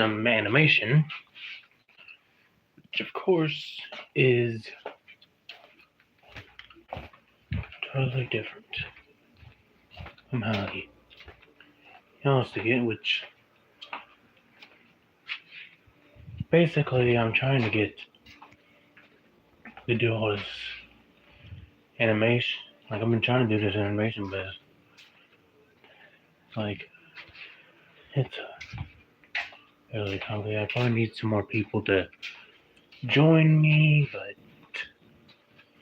some animation, which of course is totally different from how he used to get, which basically I'm trying to get to do all this animation. Like, I've been trying to do this animation, but like, it's really complicated. I probably need some more people to join me, but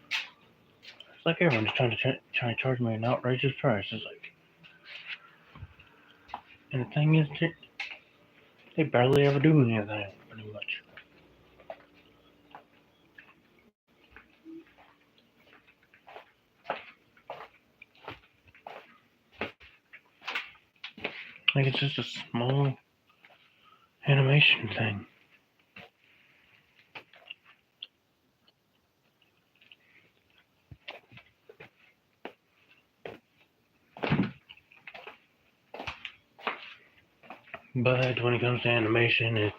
it's like everyone's trying to charge me an outrageous price. It's like, and the thing is, they barely ever do anything, pretty much. Like, it's just a small animation thing. But when it comes to animation, it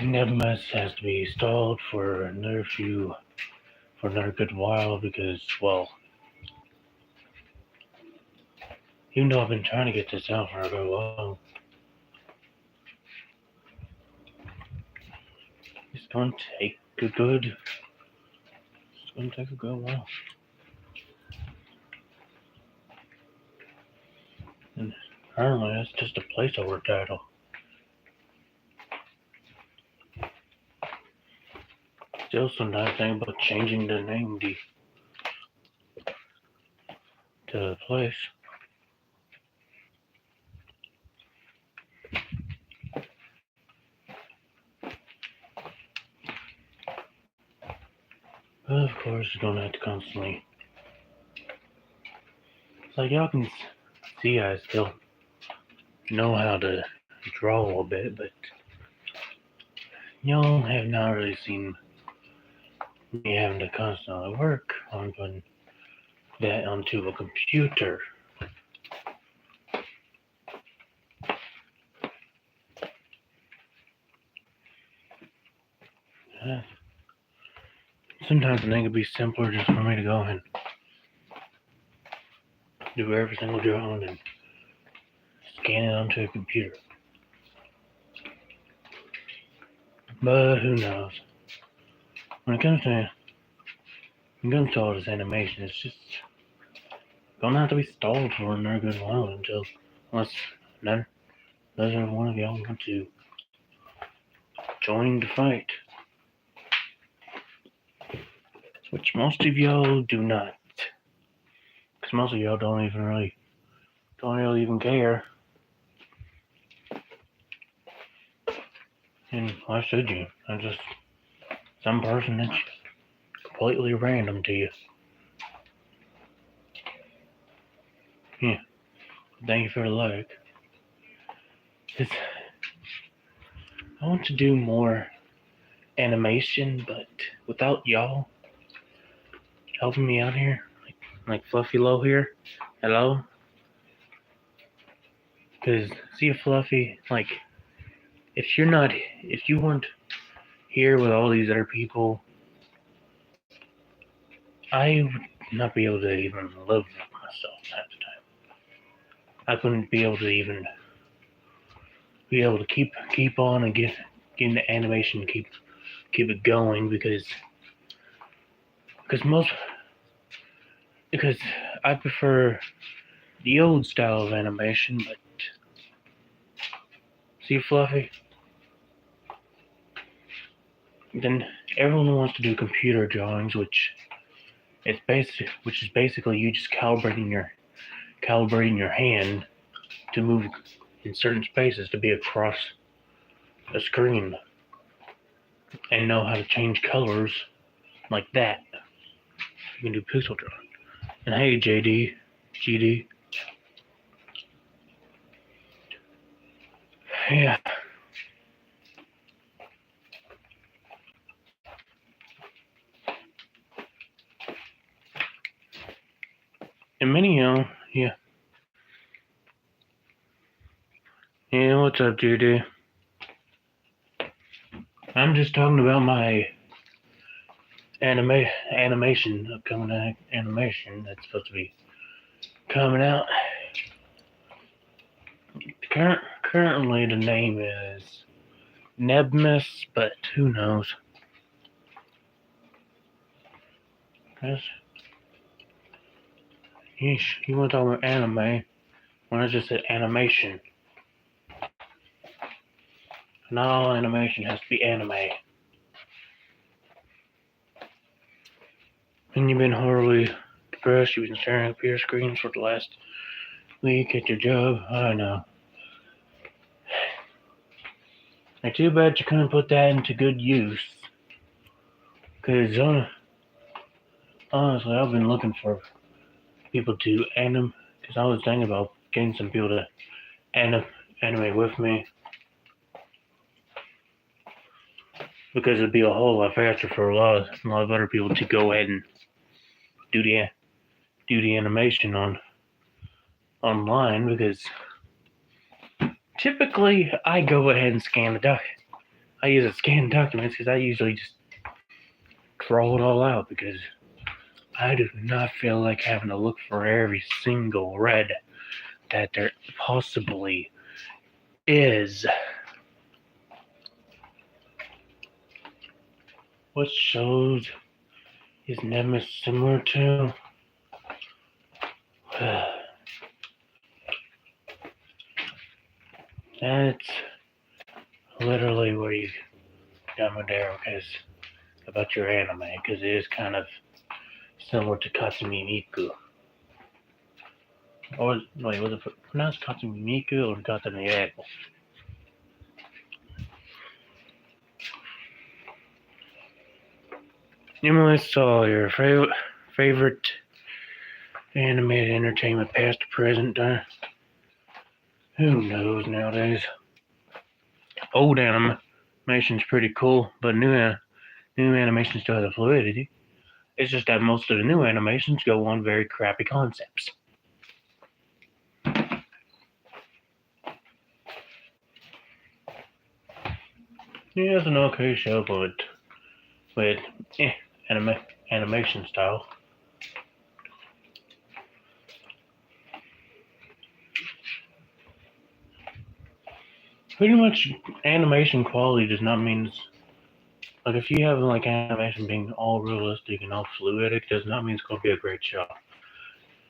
never much has to be stalled for another good while because, well, even though I've been trying to get this out for a good while, it's going to take it's going to take a good while. And apparently that's just a placeholder title. Still sometimes think about changing the name to the place. But of course, you're gonna have to constantly. It's like y'all can see I still know how to draw a bit, but y'all have not really seen me having to constantly work on putting that onto a computer. Uh, Sometimes I think it'd be simpler just for me to go and do every single drawing and scan it onto a computer. But who knows? When it comes to all this animation, it's just gonna have to be stalled for another good while unless another one of y'all want to join the fight. Which most of y'all do not. Because most of y'all don't really even care. And why should you? I'm just some person that's completely random to you. Yeah. Thank you for the like. I want to do more animation, but without y'all helping me out here, like Fluffy Low here. Hello? Because, see, Fluffy, like, if you weren't here with all these other people, I would not be able to even live with myself half the time. I couldn't be able to even keep on and get the animation, keep it going because I prefer the old style of animation, but see, Fluffy, then everyone wants to do computer drawings, which is basically you just calibrating your hand to move in certain spaces to be across a screen and know how to change colors like that. You can do pixel drawing. And hey, GD, yeah. And many, yeah. Yeah, what's up, Judy? I'm just talking about my upcoming animation that's supposed to be coming out. Currently, the name is Nebmus, but who knows? Yes. You want to talk about anime when I just said animation? Not all animation has to be anime. And you've been horribly depressed. You've been staring at your screens for the last week at your job. I know. And too bad you couldn't put that into good use. Because honestly, I've been looking for people to anime. Because I was thinking about getting some people to animate with me. Because it'd be a whole lot faster for a lot of other people to go ahead and do the animation online. Because typically I go ahead and scan the doc. I use a scan documents because I usually just draw it all out because I do not feel like having to look for every single red that there possibly is. What shows is Nemesis similar to? That's literally where you got my there because about your anime because it is kind of similar to Katsumi Miku. Or wait, was it pronounced Katsumi Miku or Katsumi Miku? You list all your favorite animated entertainment, past to present. Who knows nowadays? Old animation's pretty cool, but new animation still has a fluidity. It's just that most of the new animations go on very crappy concepts. Yeah, it's an okay show, but with animation style. Pretty much, animation quality does not mean like if you have like animation being all realistic and all fluidic, does not mean it's going to be a great show.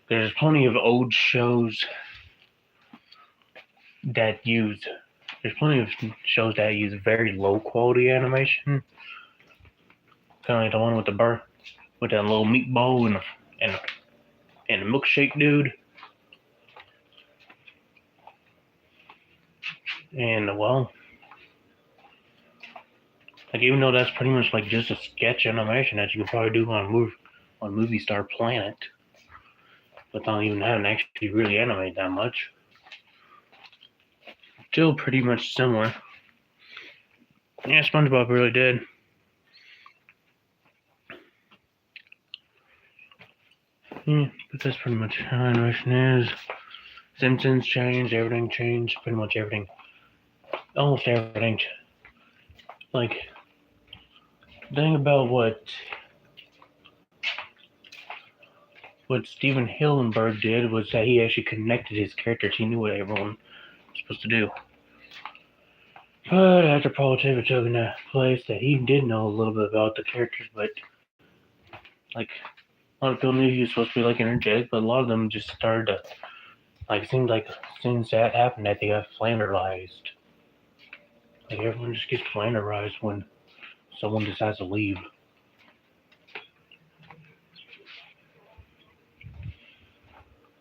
There's plenty of old shows that use. There's plenty of shows that use very low quality animation, kind of like the one with the bird, with that little meatball and a milkshake dude. And well, like even though that's pretty much like just a sketch animation that you could probably do on Movie Star Planet, without even having to actually really animate that much. Still pretty much similar. Yeah, SpongeBob really did. Yeah, but that's pretty much how animation is. Simpsons changed, everything changed, pretty much everything. Almost everything. Like, the thing about what Steven Hillenburg did was that he actually connected his characters. He knew what everyone was supposed to do. But after Paul Tibbett took into place, that he did know a little bit about the characters, but like a lot of people knew he was supposed to be like energetic, but a lot of them just started to like it seemed like since that happened that they got flanderized. Like everyone just gets flanderized when someone decides to leave.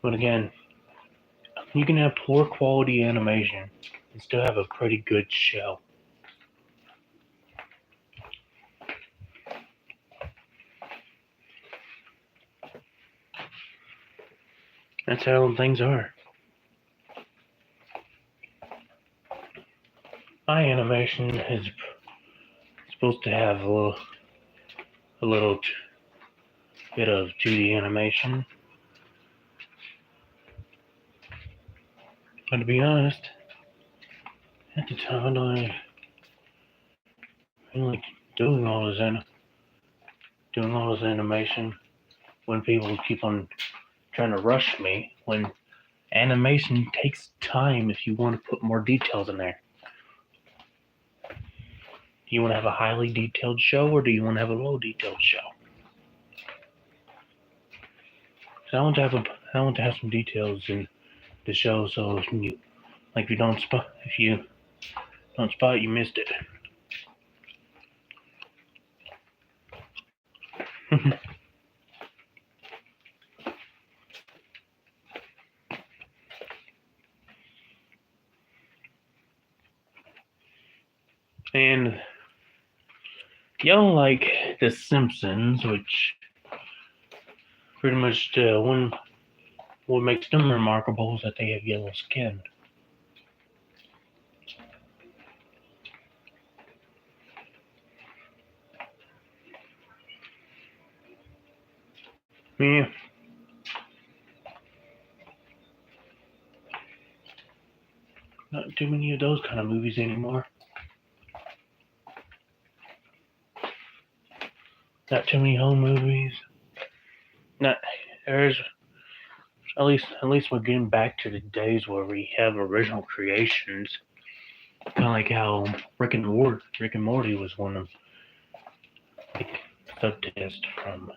But again, you can have poor quality animation and still have a pretty good show. That's how things are. My animation is supposed to have a little bit of 2D animation. But to be honest, at the time I like doing all this animation when people keep on trying to rush me when animation takes time if you want to put more details in there. Do you want to have a highly detailed show or do you want to have a low detailed show? I want to have some details in the show so if you don't spot it, you missed it. And y'all like The Simpsons, which pretty much what makes them remarkable is that they have yellow skin. Yeah. Not too many of those kind of movies anymore. Not too many home movies. There's at least we're getting back to the days where we have original creations. Kind of like how Rick and Morty was one of the subtests from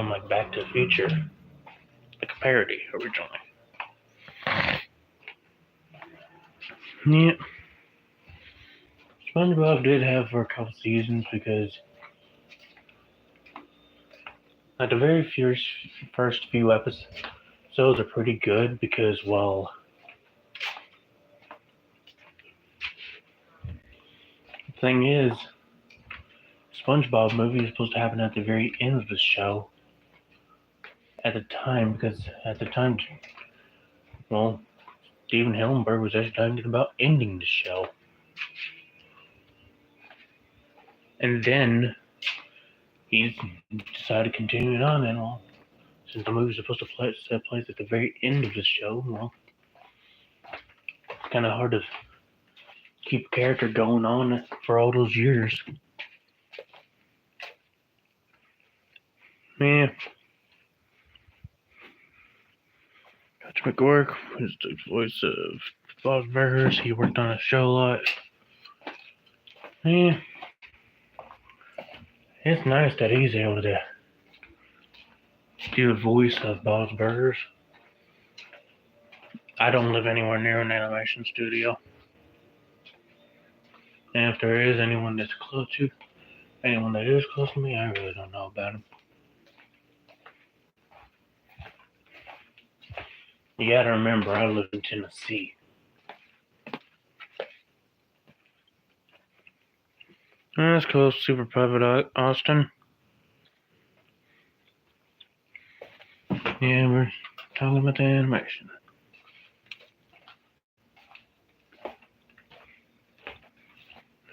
like Back to the Future, like a parody originally. Yeah. SpongeBob did have for a couple seasons because like the very first few episodes are pretty good because, well, the thing is, SpongeBob movie is supposed to happen at the very end of the show at the time because at the time, well, Steven Hillenburg was actually talking about ending the show. And then he decided to continue it on, and well, since the movie's supposed to take place at the very end of the show, well, it's kind of hard to keep a character going on for all those years. Yeah. Patrick McGork was the voice of Bob's Burgers. He worked on the show a lot. Yeah. It's nice that he's able to do the voice of Bob's Burgers. I don't live anywhere near an animation studio. And if there is anyone that is close to me, I really don't know about him. You gotta remember, I live in Tennessee. That's cool, Super Puppet Austin. Yeah, we're talking about the animation.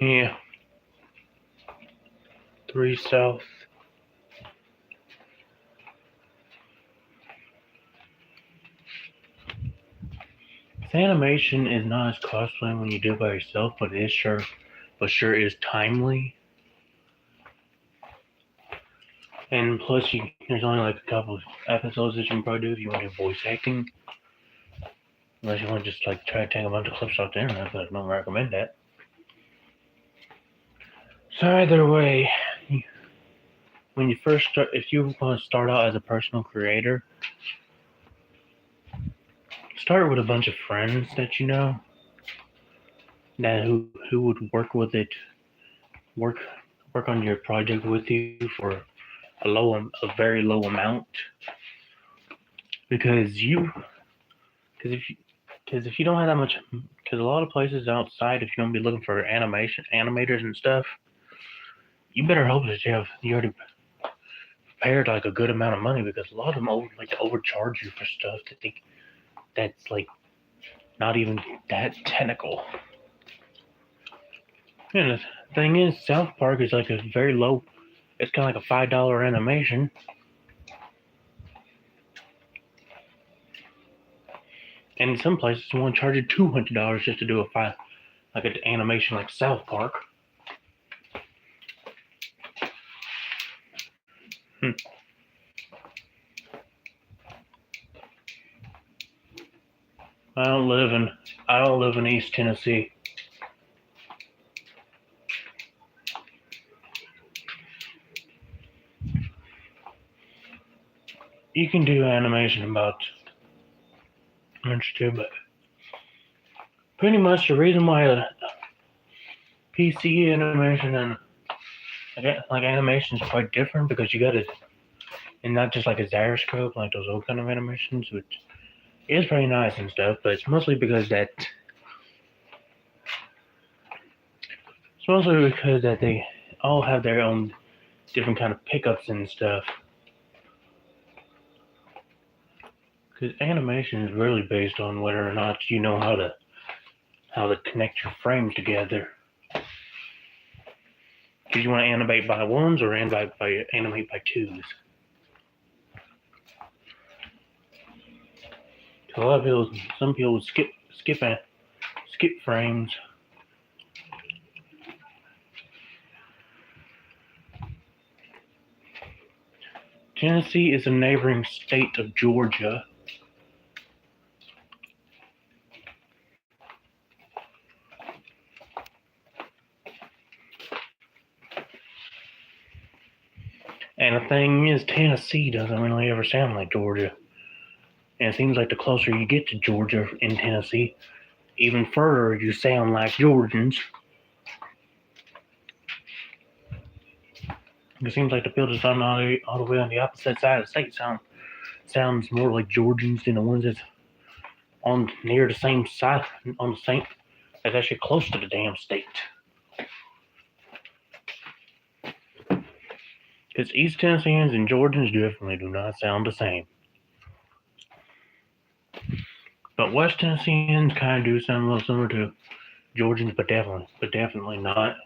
Yeah. 3 South. Animation is not as costly when you do it by yourself, but it is sure is timely. And plus, there's only like a couple of episodes that you can probably do if you want to do voice acting. Unless you want to just like try to take a bunch of clips off the internet, but I don't recommend that. So either way, when you first start, if you want to start out as a personal creator, start with a bunch of friends that you know, that who would work with it, work on your project with you for a very low amount, because if you don't have that much, because a lot of places outside, if you're gonna be looking for animators and stuff, you better hope that you already prepared like a good amount of money, because a lot of them like to overcharge you for stuff to think that's like not even that technical. And the thing is, South Park is like a very low. It's kind of like a $5 animation. And in some places, they want to charge you $200 just to do like an animation like South Park. I don't live in East Tennessee. You can do animation about much too, but pretty much the reason why PC animation and like animation is quite different because you got it, and not just like a gyroscope like those old kind of animations, which is pretty nice and stuff. But it's mostly because that they all have their own different kind of pickups and stuff. Because animation is really based on whether or not you know how to connect your frames together. Because you want to animate by ones or animate by twos. Some people would skip frames. Tennessee is a neighboring state of Georgia. And the thing is, Tennessee doesn't really ever sound like Georgia. And it seems like the closer you get to Georgia in Tennessee, even further you sound like Georgians. It seems like the people that's all the way on the opposite side of the state sounds more like Georgians than the ones that's on near the same side, that's actually close to the damn state. Because East Tennesseans and Georgians definitely do not sound the same. But West Tennesseans kind of do sound a little similar to Georgians, but definitely not.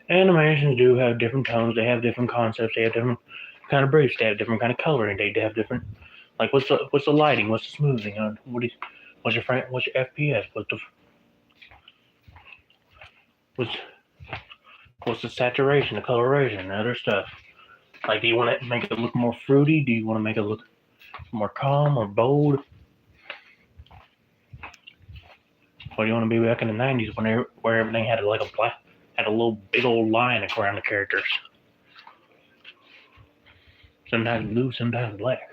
Animations do have different tones. They have different concepts. They have different kind of briefs. They have different kind of coloring. They have different, like what's the lighting? What's the smoothing? What's your FPS? What's the saturation, the coloration, and other stuff? Like, do you want to make it look more fruity? Do you want to make it look more calm or bold? Or do you want to be back in the 90s where everything had like had a little big old line around the characters? Sometimes blue, sometimes black,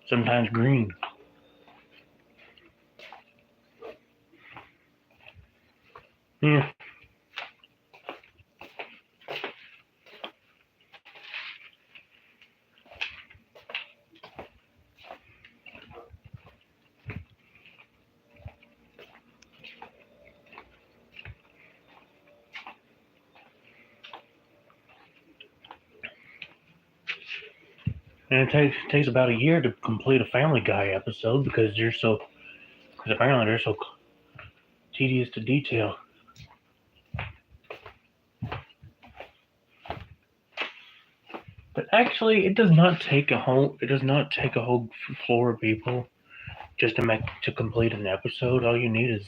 sometimes green. Yeah. And it takes about a year to complete a Family Guy episode because apparently they're so tedious to detail. But actually, it does not take a whole floor of people just to complete an episode. All you need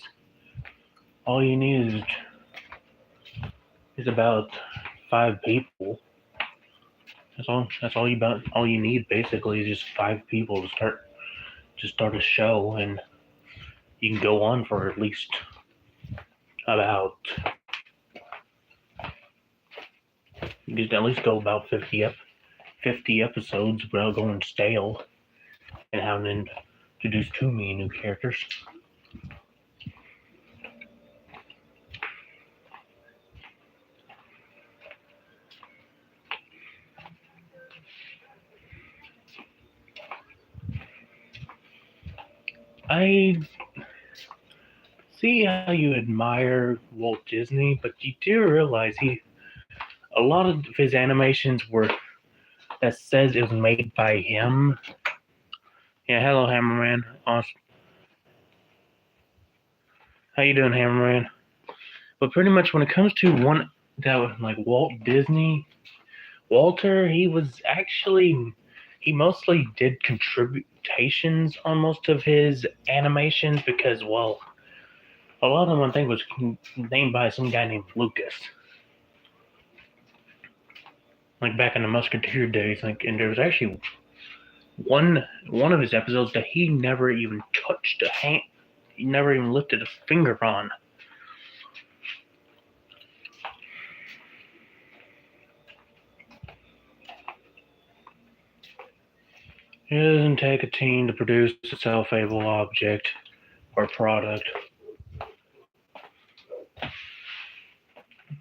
is about 5 people. That's all you need basically is just 5 people to start a show, and you can go on for at least about you can at least go about 50 episodes without going stale and having to introduce too many new characters. I see how you admire Walt Disney, but you do realize a lot of his animations were that says it was made by him. Yeah, hello Hammerman. Awesome. How you doing, Hammerman? But pretty much when it comes to one that was like Walt Disney, Walter, he was actually he mostly did contributions on most of his animations because, well, a lot of them I think was named by some guy named Lucas. Like back in the Musketeer days, and there was actually one of his episodes that he never even touched a hand, he never even lifted a finger on. It doesn't take a team to produce a self-able object or product. It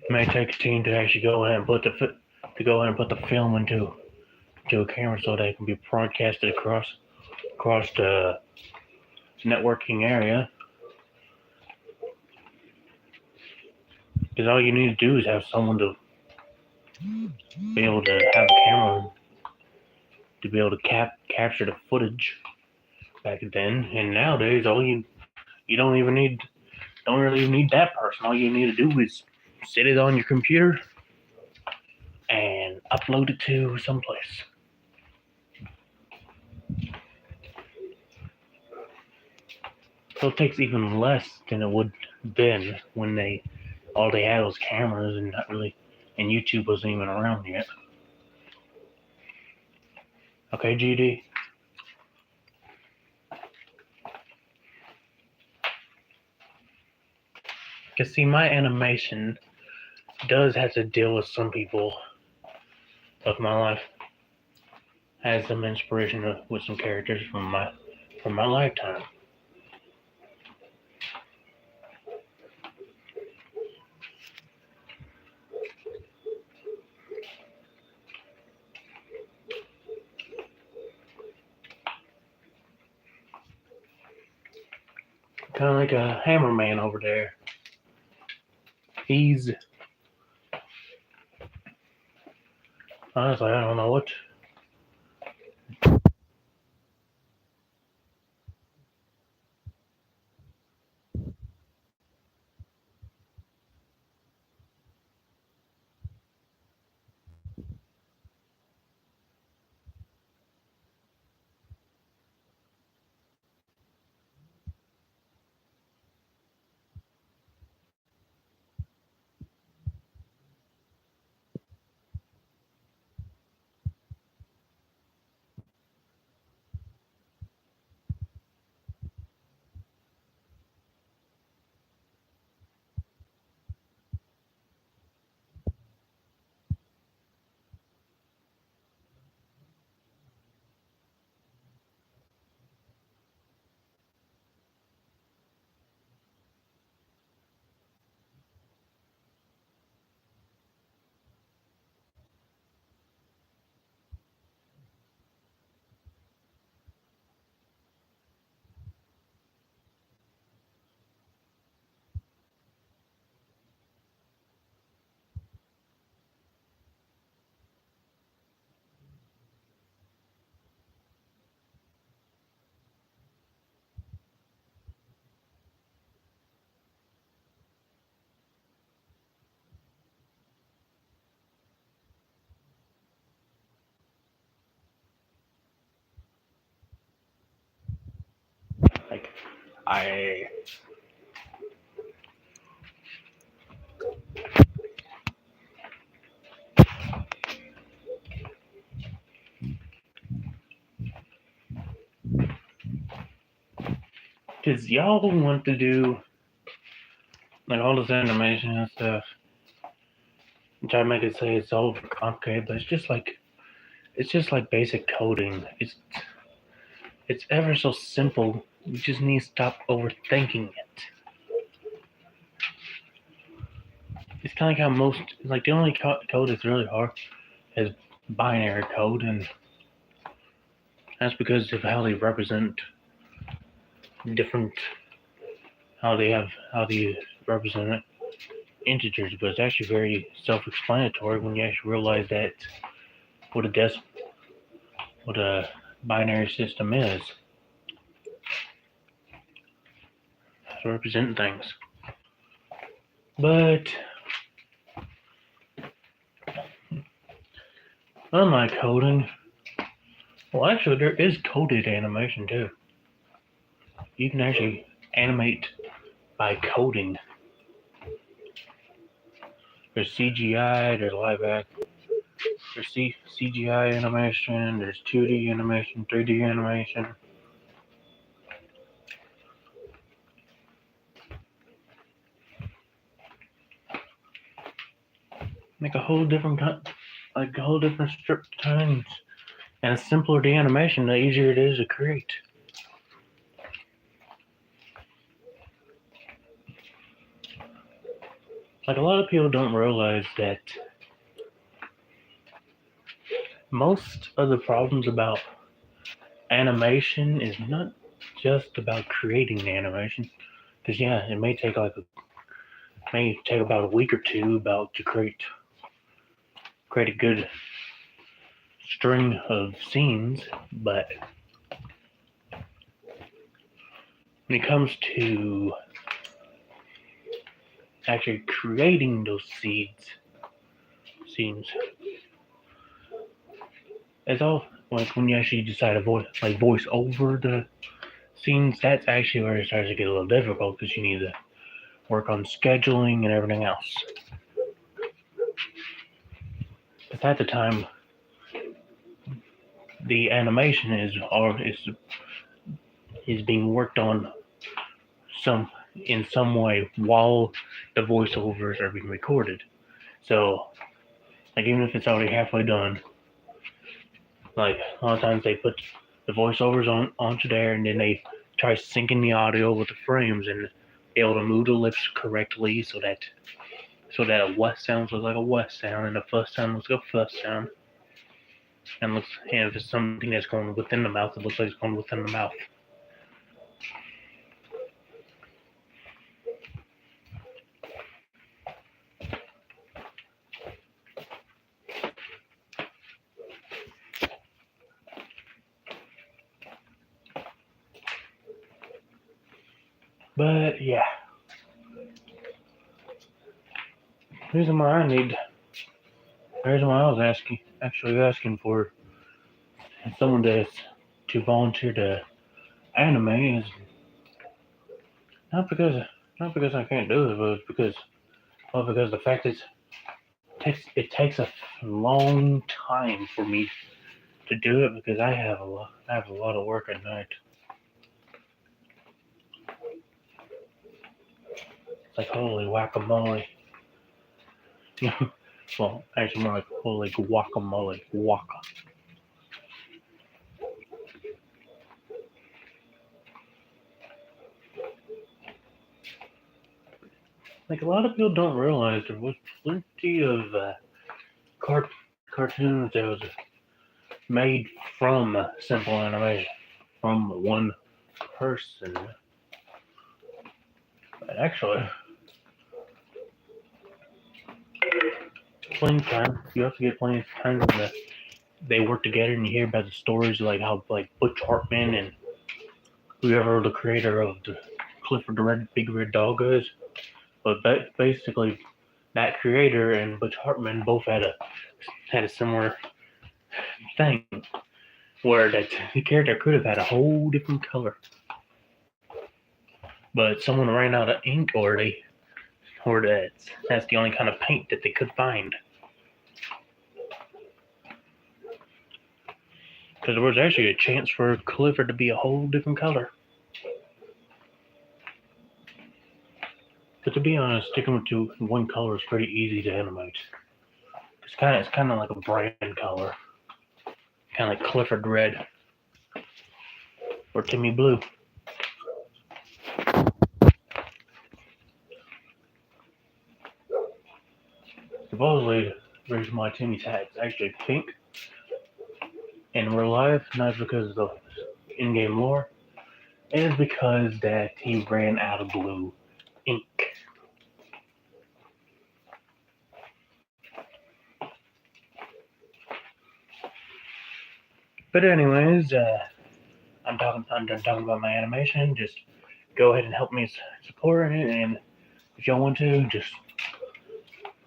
may take a team to actually go ahead and put the film into a camera so that it can be broadcasted across the networking area. Because all you need to do is have someone to be able to have a camera to be able to capture the footage back then. And nowadays, you don't really need that person. All you need to do is sit it on your computer and upload it to someplace. So it takes even less than it would been when all they had was cameras and YouTube wasn't even around yet. Okay, GD. Cause see, my animation does have to deal with some people of my life. Has some inspiration with some characters from my lifetime. Kind of like a Hammerman over there. He's honestly, I don't know what. Like I Because y'all want to do like all this animation and stuff, and try to make it say it's all complicated, but it's just like basic coding. It's ever so simple. You just need to stop overthinking it. It's kind of like how the only code that's really hard is binary code, and that's because of how they represent different, how they represent integers. But it's actually very self-explanatory when you actually realize that what a binary system is. To represent things. But unlike coding, Well, actually, there is coded animation too. You can actually animate by coding. There's CGI, there's live action, there's CGI animation, there's 2D animation, 3D animation. Make a whole different strip times. And the simpler the animation, the easier it is to create. Like, a lot of people don't realize that most of the problems about animation is not just about creating the animation. Because yeah, it may take about a week or two about to create a good string of scenes, but when it comes to actually creating those scenes, it's all like when you actually decide to voice over the scenes. That's actually where it starts to get a little difficult because you need to work on scheduling and everything else. But at the time, the animation is being worked on in some way while the voiceovers are being recorded. So, like, even if it's already halfway done, like, a lot of times they put the voiceovers onto there, and then they try syncing the audio with the frames and able to move the lips correctly so that a west sound looks like a west sound and a fuss sound looks like a fuss sound. And if it's something that's going within the mouth, it looks like it's going within the mouth. But yeah, the reason why I was asking for someone to volunteer to anime is not because I can't do it, but because the fact is it takes a long time for me to do it because I have a lot of work at night. It's like holy guacamole. Well, actually more like holy guacamole. Waka. Like, a lot of people don't realize there was plenty of cartoons that was made from simple animation from one person. But actually, plenty of time you have to get plenty of times when they work together and you hear about the stories like how like Butch Hartman and whoever the creator of the Clifford the Big Red Dog is. But basically, that creator and Butch Hartman both had a similar thing where that the character could have had a whole different color, but someone ran out of ink, or that's the only kind of paint that they could find. Because there was actually a chance for Clifford to be a whole different color. But to be honest, sticking to one color is pretty easy to animate. It's kind of like a brand color, kind of like Clifford Red or Timmy Blue. Supposedly, the reason why Timmy's hat is actually pink in real life, not because of the in-game lore, is because that he ran out of blue ink. But anyways, I'm done talking about my animation. Just go ahead and help me support it, and if y'all want to, just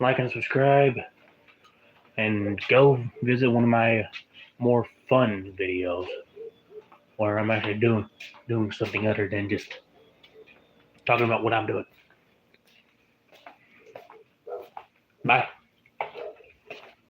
like and subscribe, and go visit one of my more fun videos where I'm actually doing something other than just talking about what I'm doing. Bye.